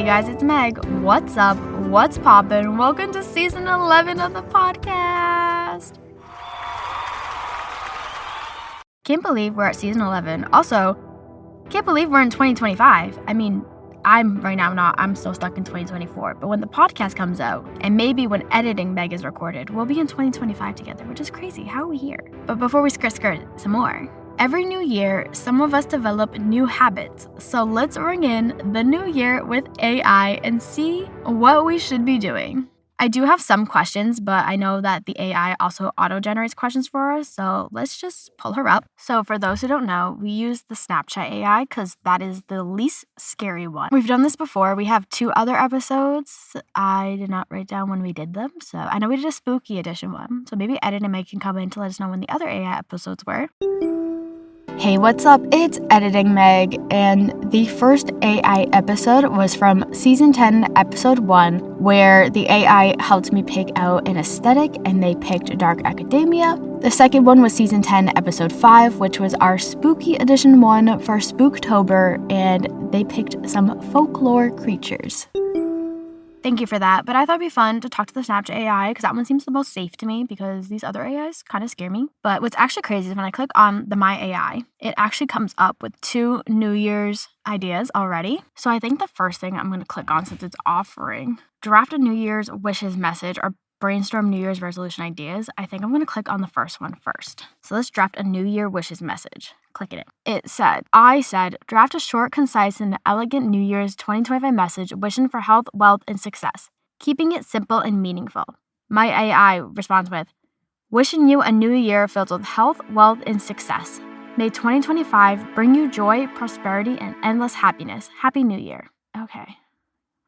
Hey guys, it's Meg. What's up? What's poppin'? Welcome to season 11 of the podcast. Can't believe we're at season 11. Also, can't believe we're in 2025. I mean, I'm still stuck in 2024. But when the podcast comes out, and maybe when editing Meg is recorded, we'll be in 2025 together, which is crazy. How are we here? But before we skirt some more, every new year, some of us develop new habits. So let's ring in the new year with AI and see what we should be doing. I do have some questions, but I know that the AI also auto-generates questions for us, so let's just pull her up. So for those who don't know, we use the Snapchat AI because that is the least scary one. We've done this before. We have 2 other episodes. I did not write down when we did them, so I know we did a spooky edition one. So maybe Edit and Meg can come in to let us know when the other AI episodes were. Hey, what's up? It's Editing Meg, and the first AI episode was from Season 10, Episode 1, where the AI helped me pick out an aesthetic, and they picked Dark Academia. The second one was Season 10, Episode 5, which was our Spooky Edition one for Spooktober, and they picked some folklore creatures. Thank you for that, but I thought it'd be fun to talk to the Snapchat AI because that one seems the most safe to me because these other AIs kind of scare me. But what's actually crazy is when I click on the My AI, it actually comes up with 2 New Year's ideas already. So I think the first thing I'm going to click on, since it's offering draft a New Year's wishes message or brainstorm New Year's resolution ideas, I think I'm going to click on the first one first. So let's draft a New Year wishes message. Clicking it. I said, draft a short, concise, and elegant New Year's 2025 message wishing for health, wealth, and success, keeping it simple and meaningful. My AI responds with, wishing you a new year filled with health, wealth, and success. May 2025 bring you joy, prosperity, and endless happiness. Happy New Year. Okay.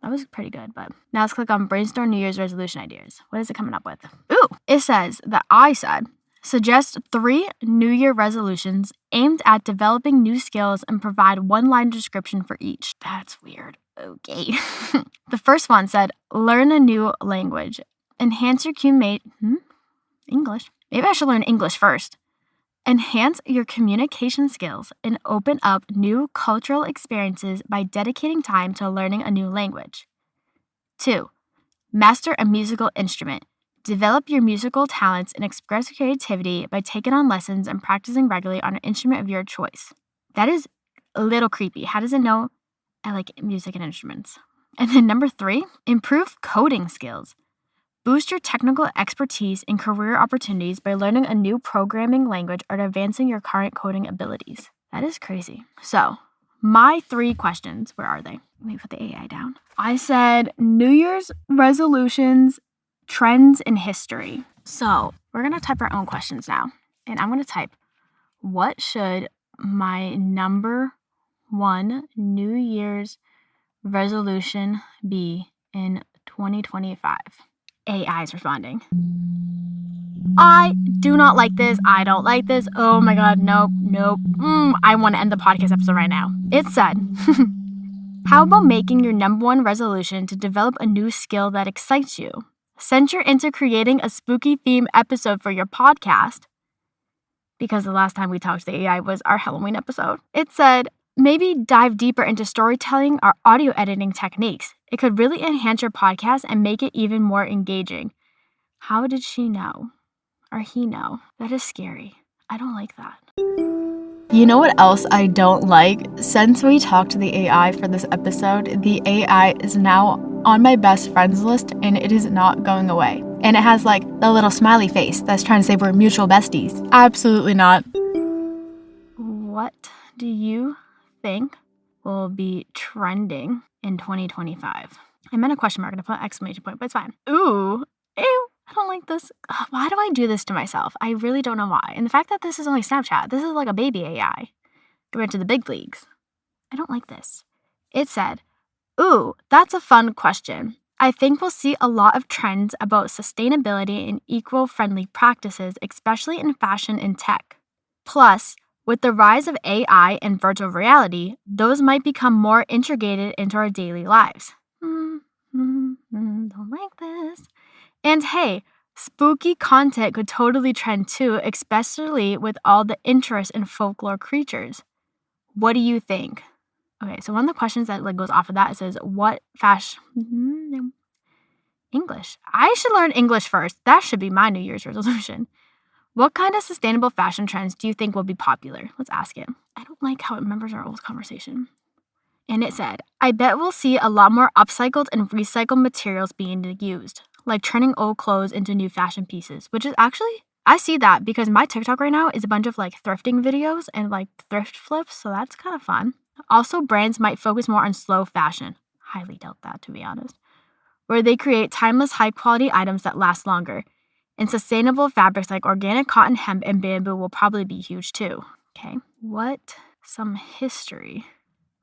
That was pretty good, but now let's click on brainstorm New Year's resolution ideas. What is it coming up with? Ooh, it says that I said, suggest 3 New Year resolutions aimed at developing new skills and provide 1-line description for each. That's weird. Okay. The first one said, learn a new language. Enhance your English. Maybe I should learn English first. Enhance your communication skills and open up new cultural experiences by dedicating time to learning a new language. 2. Master a musical instrument. Develop your musical talents and express creativity by taking on lessons and practicing regularly on an instrument of your choice. That is a little creepy. How does it know I like music and instruments? And then number 3, improve coding skills. Boost your technical expertise and career opportunities by learning a new programming language or advancing your current coding abilities. That is crazy. So, my 3 questions, where are they? Let me put the AI down. I said New Year's resolutions, trends in history. So, we're going to type our own questions now. And I'm going to type, what should my number 1 New Year's resolution be in 2025? AI is responding. I do not like this. I don't like this. Oh my God, nope. I want to end the podcast episode right now. It said, how about making your number 1 resolution to develop a new skill that excites you? Venture into creating a spooky theme episode for your podcast. Because the last time we talked to the AI was our Halloween episode. It said, maybe dive deeper into storytelling or audio editing techniques. It could really enhance your podcast and make it even more engaging. How did she know? Or he know? That is scary. I don't like that. You know what else I don't like? Since we talked to the AI for this episode, the AI is now on my best friends list and it is not going away. And it has like the little smiley face that's trying to say we're mutual besties. Absolutely not. What do you think will be trending in 2025? I meant a question mark and I put an exclamation point, but it's fine. Ooh, ew, I don't like this. Why do I do this to myself? I really don't know why. And the fact that this is only Snapchat, this is like a baby AI compared to the big leagues. I don't like this. It said, ooh, that's a fun question. I think we'll see a lot of trends about sustainability and eco-friendly practices, especially in fashion and tech. Plus, with the rise of AI and virtual reality, those might become more integrated into our daily lives. Don't like this. And hey, spooky content could totally trend too, especially with all the interest in folklore creatures. What do you think? Okay, so one of the questions that goes off of that, it says, what fashion... English. I should learn English first. That should be my New Year's resolution. What kind of sustainable fashion trends do you think will be popular? Let's ask it. I don't like how it remembers our old conversation. And it said, I bet we'll see a lot more upcycled and recycled materials being used, like turning old clothes into new fashion pieces, which is actually, I see that because my TikTok right now is a bunch of thrifting videos and thrift flips, so that's kind of fun. Also, brands might focus more on slow fashion. Highly doubt that, to be honest. Where they create timeless, high-quality items that last longer. And sustainable fabrics like organic cotton, hemp, and bamboo will probably be huge too. Okay, some history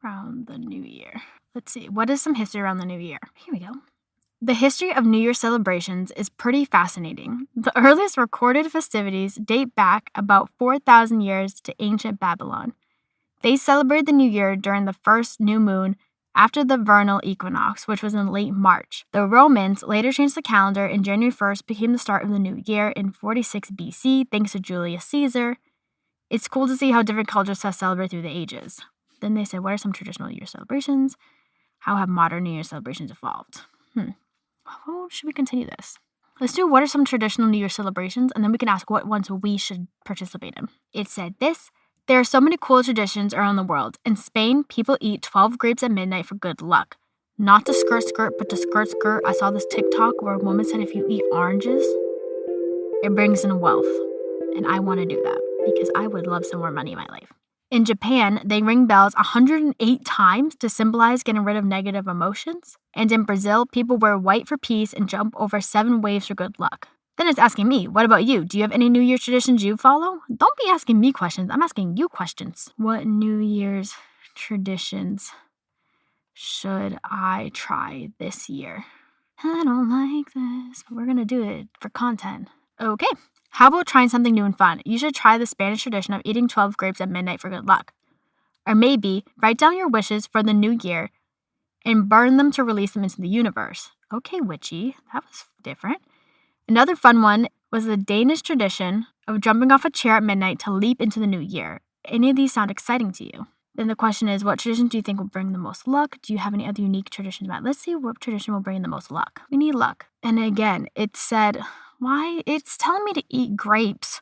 around the new year? Let's see, what is some history around the new year? Here we go. The history of New Year celebrations is pretty fascinating. The earliest recorded festivities date back about 4,000 years to ancient Babylon. They celebrated the new year during the first new moon after the vernal equinox, which was in late March. The Romans later changed the calendar, and January 1st became the start of the new year in 46 BC, thanks to Julius Caesar. It's cool to see how different cultures have celebrated through the ages. Then they said, what are some traditional New Year celebrations? How have modern New Year celebrations evolved? How should we continue this? Let's do what are some traditional New Year celebrations, and then we can ask what ones we should participate in. It said this. There are so many cool traditions around the world. In Spain, people eat 12 grapes at midnight for good luck. Not to skirt, but to skirt. I saw this TikTok where a woman said if you eat oranges, it brings in wealth. And I want to do that because I would love some more money in my life. In Japan, they ring bells 108 times to symbolize getting rid of negative emotions. And in Brazil, people wear white for peace and jump over 7 waves for good luck. Then it's asking me, what about you? Do you have any New Year's traditions you follow? Don't be asking me questions. I'm asking you questions. What New Year's traditions should I try this year? I don't like this, but we're going to do it for content. Okay. How about trying something new and fun? You should try the Spanish tradition of eating 12 grapes at midnight for good luck. Or maybe write down your wishes for the new year and burn them to release them into the universe. Okay, witchy. That was different. Another fun one was the Danish tradition of jumping off a chair at midnight to leap into the new year. Any of these sound exciting to you? Then the question is, what tradition do you think will bring the most luck? Do you have any other unique traditions about? Let's see what tradition will bring the most luck. We need luck. And again, it said, why? It's telling me to eat grapes.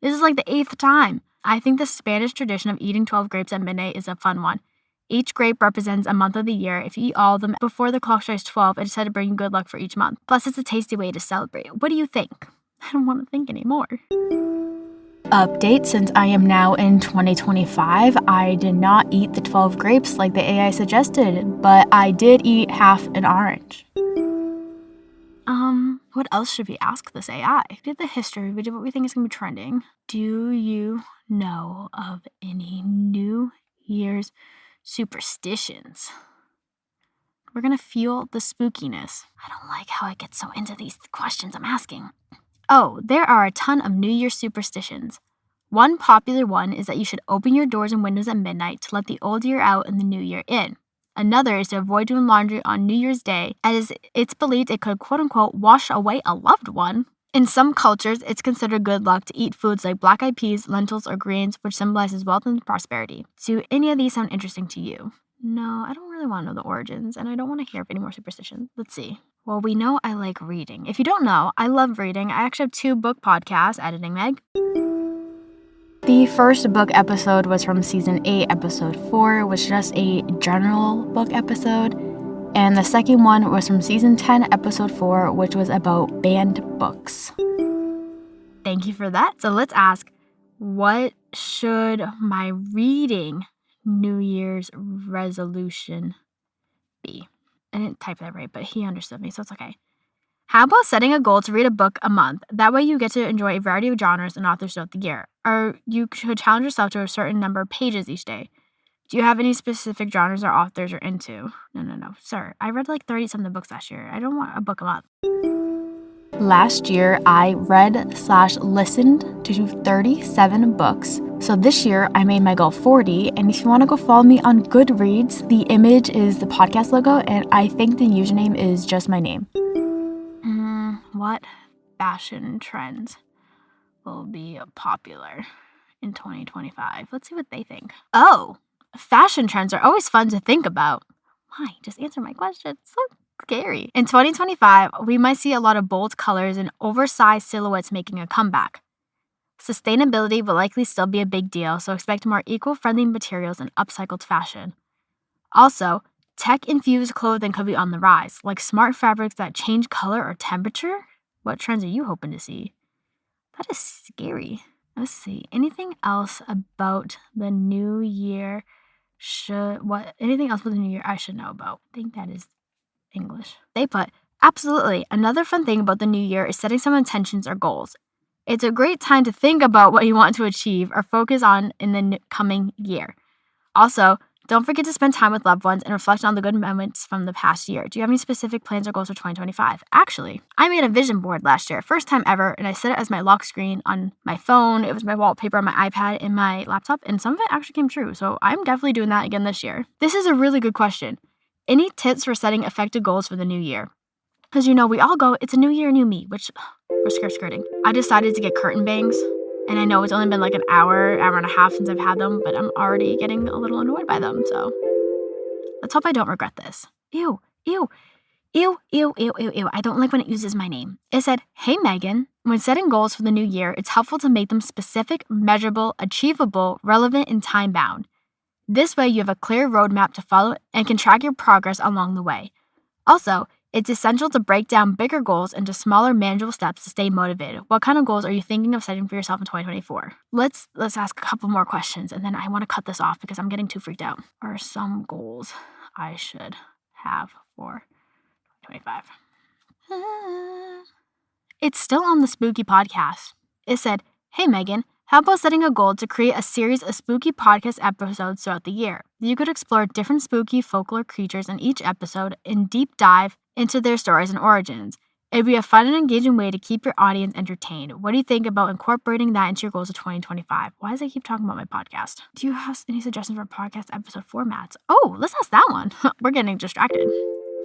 This is like the 8th time. I think the Spanish tradition of eating 12 grapes at midnight is a fun one. Each grape represents a month of the year. If you eat all of them before the clock strikes 12, it's said to bring you good luck for each month. Plus, it's a tasty way to celebrate. What do you think? I don't want to think anymore. Update, since I am now in 2025, I did not eat the 12 grapes like the AI suggested, but I did eat half an orange. What else should we ask this AI? We did the history, we did what we think is going to be trending. Do you know of any New Year's superstitions? We're going to feel the spookiness. I don't like how I get so into these questions I'm asking. Oh, there are a ton of New Year's superstitions. One popular one is that you should open your doors and windows at midnight to let the old year out and the new year in. Another is to avoid doing laundry on New Year's Day, as it's believed it could quote-unquote wash away a loved one. In some cultures, it's considered good luck to eat foods like black-eyed peas, lentils, or greens, which symbolizes wealth and prosperity. Do any of these sound interesting to you? No, I don't really want to know the origins, and I don't want to hear of any more superstitions. Let's see. Well, we know I like reading. If you don't know, I love reading. I actually have 2 book podcasts, Editing Meg. The first book episode was from Season 8, Episode 4, which was just a general book episode. And the second one was from Season 10, Episode 4, which was about banned books. Thank you for that. So let's ask, what should my reading New Year's resolution be? I didn't type that right, but he understood me, so it's okay. How about setting a goal to read a book a month? That way you get to enjoy a variety of genres and authors throughout the year. Or you could challenge yourself to a certain number of pages each day. Do you have any specific genres or authors you're into? No. Sir, I read like 30-something books last year. I don't want a book a month. Last year, I read/listened to 37 books. So this year, I made my goal 40. And if you want to go follow me on Goodreads, the image is the podcast logo, and I think the username is just my name. What fashion trends will be popular in 2025? Let's see what they think. Oh, Fashion trends are always fun to think about. Why? Just answer my question. It's so scary. In 2025, we might see a lot of bold colors and oversized silhouettes making a comeback. Sustainability will likely still be a big deal, so expect more eco-friendly materials and upcycled fashion. Also, tech-infused clothing could be on the rise, like smart fabrics that change color or temperature. What trends are you hoping to see? That is scary. Let's see. Anything else about the new year anything else about the new year I should know about? I think that is English. They put, absolutely. Another fun thing about the new year is setting some intentions or goals. It's a great time to think about what you want to achieve or focus on in the coming year. Also, don't forget to spend time with loved ones and reflect on the good moments from the past year. Do you have any specific plans or goals for 2025? Actually, I made a vision board last year, first time ever, and I set it as my lock screen on my phone. It was my wallpaper on my iPad and my laptop, and some of it actually came true. So I'm definitely doing that again this year. This is a really good question. Any tips for setting effective goals for the new year? Because we all go, it's a new year, new me, which we're skirting. I decided to get curtain bangs. And I know it's only been like an hour and a half since I've had them, but I'm already getting a little annoyed by them. So let's hope I don't regret this. Ew. I don't like when it uses my name. It said, hey, Megan, when setting goals for the new year, it's helpful to make them specific, measurable, achievable, relevant, and time-bound. This way, you have a clear roadmap to follow and can track your progress along the way. Also, it's essential to break down bigger goals into smaller, manageable steps to stay motivated. What kind of goals are you thinking of setting for yourself in 2024? Let's ask a couple more questions, and then I want to cut this off because I'm getting too freaked out. Are some goals I should have for 2025? It's still on the Spooky Podcast. It said, hey, Megan, how about setting a goal to create a series of spooky podcast episodes throughout the year? You could explore different spooky folklore creatures in each episode and deep dive into their stories and origins. It'd be a fun and engaging way to keep your audience entertained. What do you think about incorporating that into your goals of 2025? Why does I keep talking about my podcast? Do you have any suggestions for podcast episode formats? Oh, let's ask that one. We're getting distracted.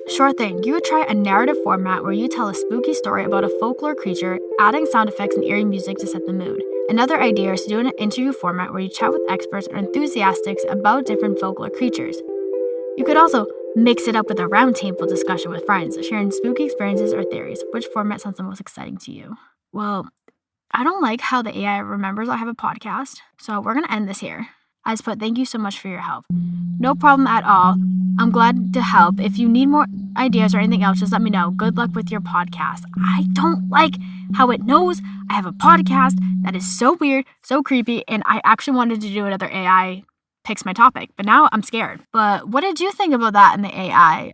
Sure thing. You would try a narrative format where you tell a spooky story about a folklore creature, adding sound effects and eerie music to set the mood. Another idea is to do an interview format where you chat with experts or enthusiasts about different folklore creatures. You could also mix it up with a roundtable discussion with friends, sharing spooky experiences or theories. Which format sounds the most exciting to you? Well, I don't like how the AI remembers I have a podcast, so we're going to end this here. I just put, thank you so much for your help. No problem at all. I'm glad to help. If you need more ideas or anything else, just let me know. Good luck with your podcast. I don't like how it knows I have a podcast. That is so weird, so creepy, and I actually wanted to do another AI picks my topic, but now I'm scared. But what did you think about that in the AI?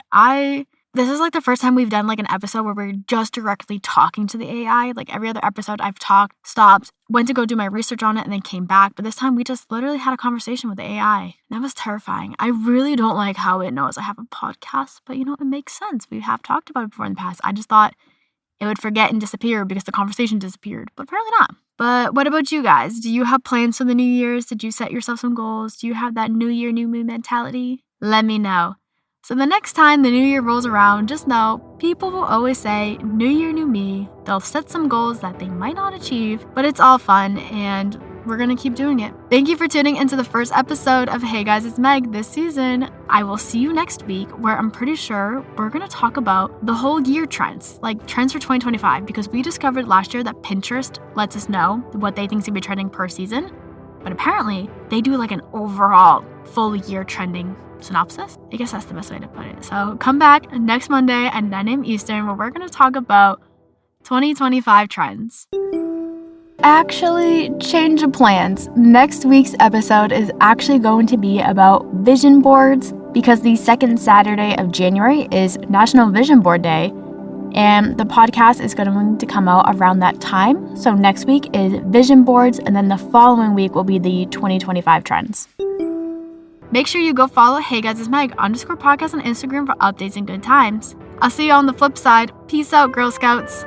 This is like the first time we've done like an episode where we're just directly talking to the AI. Like every other episode I've talked, stopped, went to go do my research on it, and then came back. But this time we just literally had a conversation with the AI. That was terrifying. I really don't like how it knows I have a podcast, but it makes sense. We have talked about it before in the past. I just thought it would forget and disappear because the conversation disappeared, but apparently not. But what about you guys? Do you have plans for the New Year's? Did you set yourself some goals? Do you have that New Year, New Me mentality? Let me know. So the next time the new year rolls around, just know people will always say, New Year, New Me. They'll set some goals that they might not achieve, but it's all fun and we're going to keep doing it. Thank you for tuning into the first episode of Hey Guys, It's Meg this season. I will see you next week where I'm pretty sure we're going to talk about the whole year trends, like trends for 2025, because we discovered last year that Pinterest lets us know what they think is going to be trending per season. But apparently they do like an overall full year trending synopsis. I guess that's the best way to put it. So come back next Monday at 9 a.m. Eastern where we're going to talk about 2025 trends. Actually, change of plans. Next week's episode is actually going to be about vision boards because the second Saturday of January is National Vision Board Day, and the podcast is going to come out around that time. So next week is vision boards, and then the following week will be the 2025 trends. Make sure you go follow Hey Guys, It's Meg _podcast on Instagram for updates and good times. I'll see you on the flip side. Peace out, Girl Scouts.